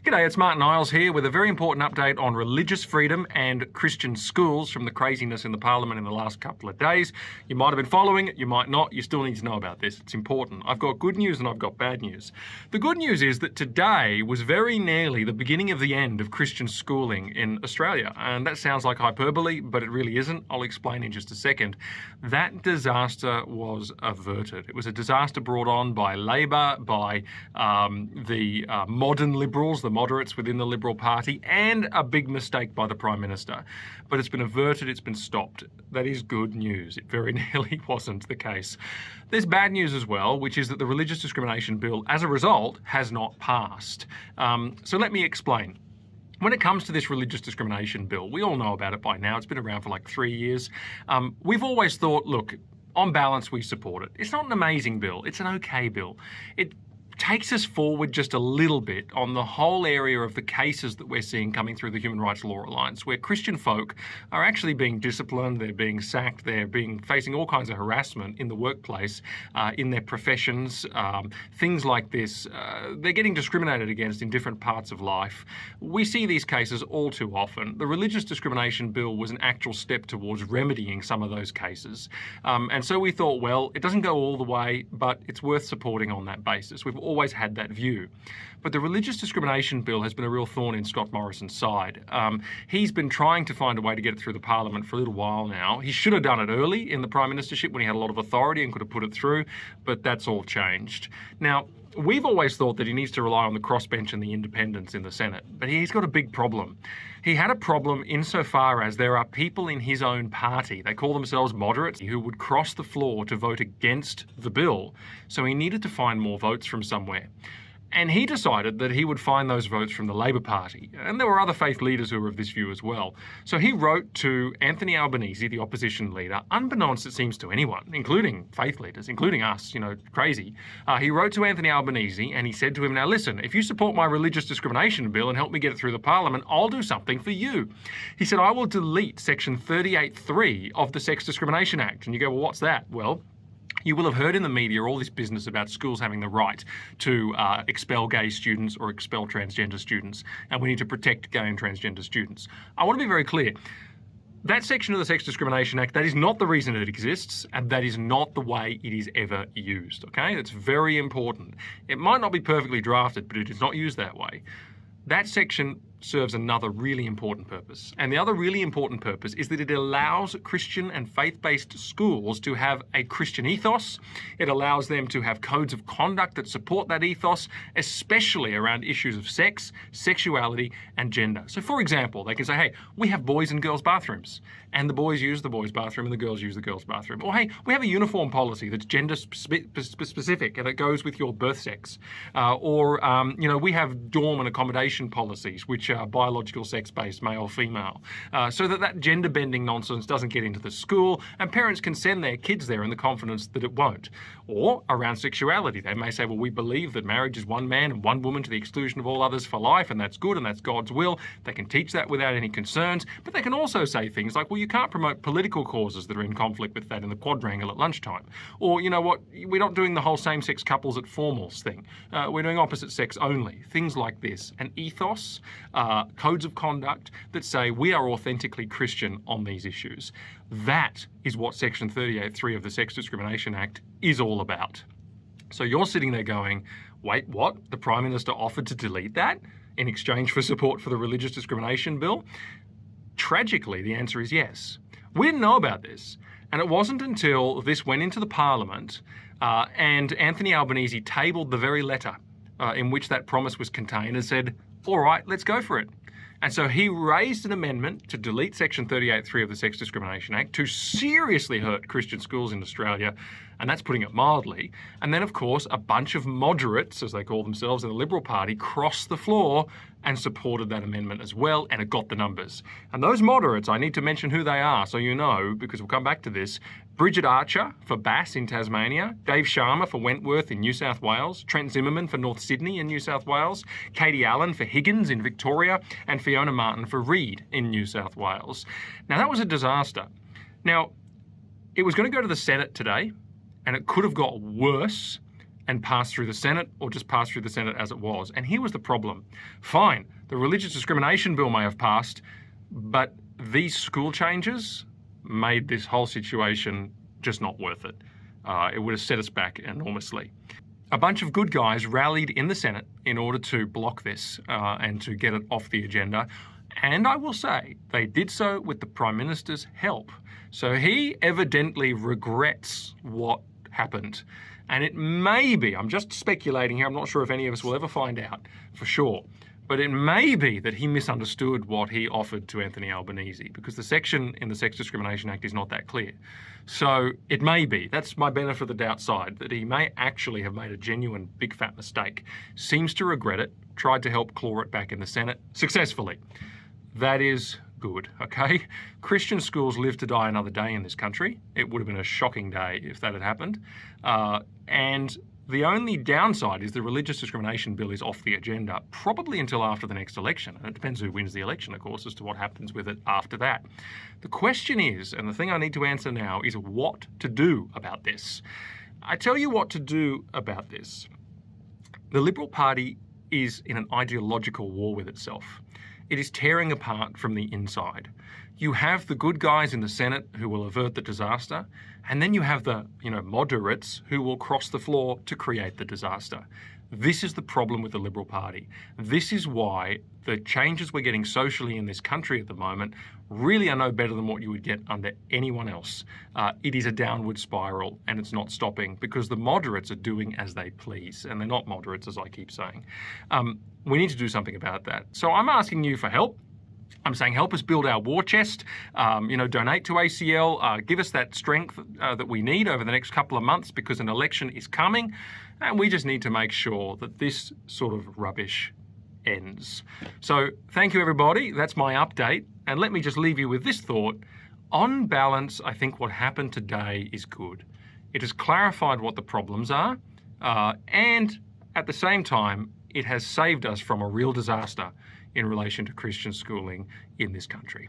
G'day, it's Martyn here with a very important update on religious freedom and Christian schools from the craziness in the Parliament in the last couple of days. You might have been following it, you might not. You still need to know about this. It's important. I've got good news and I've got bad news. The good news is that today was very nearly the beginning of the end of Christian schooling in Australia. And that sounds like hyperbole, but it really isn't. I'll explain in just a second. That disaster was averted. It was a disaster brought on by Labor, by the modern Liberals, the moderates within the Liberal Party, and a big mistake by the Prime Minister. But it's been averted, it's been stopped. That is good news. It very nearly wasn't the case. There's bad news as well, which is that the Religious Discrimination Bill, as a result, has not passed. So let me explain. When it comes to this Religious Discrimination Bill, we all know about it by now. It's been around for like 3 years. We've always thought, look, on balance, we support it. It's not an amazing bill. It's an okay bill. It takes us forward just a little bit on the whole area of the cases that we're seeing coming through the Human Rights Law Alliance, where Christian folk are actually being disciplined, they're being sacked, they're facing all kinds of harassment in the workplace, in their professions, things like this. They're getting discriminated against in different parts of life. We see these cases all too often. The Religious Discrimination Bill was an actual step towards remedying some of those cases. And so we thought, well, it doesn't go all the way, but it's worth supporting on that basis. We've always had that view. But the Religious Discrimination Bill has been a real thorn in Scott Morrison's side. He's been trying to find a way to get it through the Parliament for a little while now. He should have done it early in the Prime Ministership when he had a lot of authority and could have put it through, but that's all changed. Now, we've always thought that he needs to rely on the crossbench and the independents in the Senate, but he's got a big problem. He had a problem insofar as there are people in his own party, they call themselves moderates, who would cross the floor to vote against the bill. So he needed to find more votes from somewhere. And he decided that he would find those votes from the Labor Party. And there were other faith leaders who were of this view as well. So he wrote to Anthony Albanese, the opposition leader, unbeknownst it seems to anyone, including faith leaders, including us, crazy. He wrote to Anthony Albanese and he said to him, now listen, if you support my Religious Discrimination Bill and help me get it through the Parliament, I'll do something for you. He said, I will delete section 38(3) of the Sex Discrimination Act. And you go, well, what's that? Well, you will have heard in the media all this business about schools having the right to expel gay students or expel transgender students, and we need to protect gay and transgender students. I want to be very clear. That section of the Sex Discrimination Act, that is not the reason it exists, and that is not the way it is ever used, okay? That's very important. It might not be perfectly drafted, but it is not used that way. That section serves another really important purpose. And the other really important purpose is that it allows Christian and faith-based schools to have a Christian ethos. It allows them to have codes of conduct that support that ethos, especially around issues of sex, sexuality, and gender. So for example, they can say, hey, we have boys and girls bathrooms, and the boys use the boys' bathroom and the girls use the girls' bathroom. Or hey, we have a uniform policy that's gender specific and that goes with your birth sex. We have dorm and accommodation policies, which are biological sex-based, male or female, so that gender-bending nonsense doesn't get into the school and parents can send their kids there in the confidence that it won't. Or around sexuality, they may say, well, we believe that marriage is one man and one woman to the exclusion of all others for life, and that's good and that's God's will. They can teach that without any concerns, but they can also say things like, well, you can't promote political causes that are in conflict with that in the quadrangle at lunchtime. Or, you know what, we're not doing the whole same-sex couples at formals thing. We're doing opposite sex only. Things like this. An ethos, codes of conduct that say we are authentically Christian on these issues. That is what section 38(3) of the Sex Discrimination Act is all about. So you're sitting there going, wait, what? The Prime Minister offered to delete that in exchange for support for the Religious Discrimination Bill? Tragically, the answer is yes. We didn't know about this. And it wasn't until this went into the Parliament and Anthony Albanese tabled the very letter in which that promise was contained and said, all right, let's go for it. And so he raised an amendment to delete section 38(3) of the Sex Discrimination Act to seriously hurt Christian schools in Australia, and that's putting it mildly. And then, of course, a bunch of moderates, as they call themselves, in the Liberal Party crossed the floor and supported that amendment as well, and it got the numbers. And those moderates, I need to mention who they are so you know, because we'll come back to this. Bridget Archer for Bass in Tasmania, Dave Sharma for Wentworth in New South Wales, Trent Zimmerman for North Sydney in New South Wales, Katie Allen for Higgins in Victoria, and Fiona Martyn for Reed in New South Wales. Now, that was a disaster. Now, it was going to go to the Senate today, and it could have got worse and pass through the Senate, or just pass through the Senate as it was. And here was the problem. Fine, the Religious Discrimination Bill may have passed, but these school changes made this whole situation just not worth it. It would have set us back enormously. A bunch of good guys rallied in the Senate in order to block this and to get it off the agenda. And I will say, they did so with the Prime Minister's help. So he evidently regrets what happened. And it may be, I'm just speculating here, I'm not sure if any of us will ever find out for sure, but it may be that he misunderstood what he offered to Anthony Albanese, because the section in the Sex Discrimination Act is not that clear. So it may be, that's my benefit of the doubt side, that he may actually have made a genuine big fat mistake, seems to regret it, tried to help claw it back in the Senate successfully. That is good, okay? Christian schools live to die another day in this country. It would have been a shocking day if that had happened. And the only downside is the Religious Discrimination Bill is off the agenda, probably until after the next election. And it depends who wins the election, of course, as to what happens with it after that. The question is, and the thing I need to answer now, is what to do about this. I tell you what to do about this. The Liberal Party is in an ideological war with itself. It is tearing apart from the inside. You have the good guys in the Senate who will avert the disaster, and then you have the, moderates who will cross the floor to create the disaster. This is the problem with the Liberal Party. This is why the changes we're getting socially in this country at the moment really are no better than what you would get under anyone else. It is a downward spiral, and it's not stopping because the moderates are doing as they please, and they're not moderates, as I keep saying. We need to do something about that. So I'm asking you for help. I'm saying help us build our war chest, donate to ACL, give us that strength that we need over the next couple of months, because an election is coming and we just need to make sure that this sort of rubbish ends. So thank you, everybody. That's my update. And let me just leave you with this thought. On balance, I think what happened today is good. It has clarified what the problems are, and at the same time, it has saved us from a real disaster in relation to Christian schooling in this country.